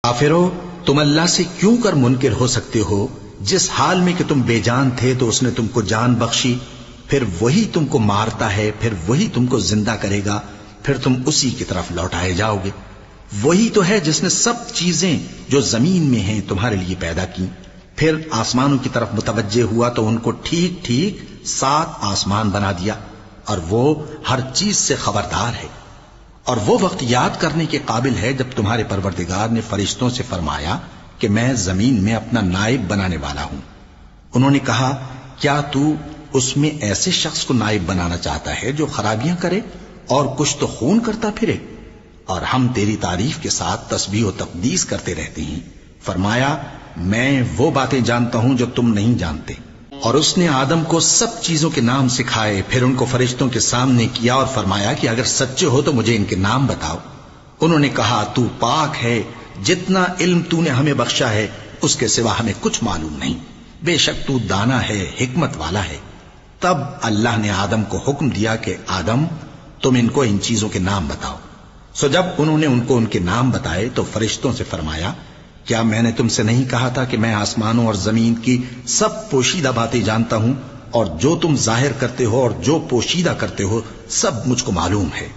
کافرو، تم اللہ سے کیوں کر منکر ہو سکتے ہو؟ جس حال میں کہ تم بے جان تھے تو اس نے تم کو جان بخشی، پھر وہی تم کو مارتا ہے، پھر وہی تم کو زندہ کرے گا، پھر تم اسی کی طرف لوٹائے جاؤ گے۔ وہی تو ہے جس نے سب چیزیں جو زمین میں ہیں تمہارے لیے پیدا کی، پھر آسمانوں کی طرف متوجہ ہوا تو ان کو ٹھیک ٹھیک 7 آسمان بنا دیا، اور وہ ہر چیز سے خبردار ہے۔ اور وہ وقت یاد کرنے کے قابل ہے جب تمہارے پروردگار نے فرشتوں سے فرمایا کہ میں زمین میں اپنا نائب بنانے والا ہوں۔ انہوں نے کہا، کیا تو اس میں ایسے شخص کو نائب بنانا چاہتا ہے جو خرابیاں کرے اور کچھ تو خون کرتا پھرے؟ اور ہم تیری تعریف کے ساتھ تسبیح و تقدیس کرتے رہتے ہیں۔ فرمایا، میں وہ باتیں جانتا ہوں جو تم نہیں جانتے۔ اور اس نے آدم کو سب چیزوں کے نام سکھائے، پھر ان کو فرشتوں کے سامنے کیا اور فرمایا کہ اگر سچے ہو تو مجھے ان کے نام بتاؤ۔ انہوں نے کہا، تو پاک ہے، جتنا علم تو نے ہمیں بخشا ہے اس کے سوا ہمیں کچھ معلوم نہیں، بے شک تو دانا ہے، حکمت والا ہے۔ تب اللہ نے آدم کو حکم دیا کہ آدم، تم ان کو ان چیزوں کے نام بتاؤ۔ سو جب انہوں نے ان کو ان کے نام بتائے تو فرشتوں سے فرمایا، کیا میں نے تم سے نہیں کہا تھا کہ میں آسمانوں اور زمین کی سب پوشیدہ باتیں جانتا ہوں، اور جو تم ظاہر کرتے ہو اور جو پوشیدہ کرتے ہو سب مجھ کو معلوم ہے۔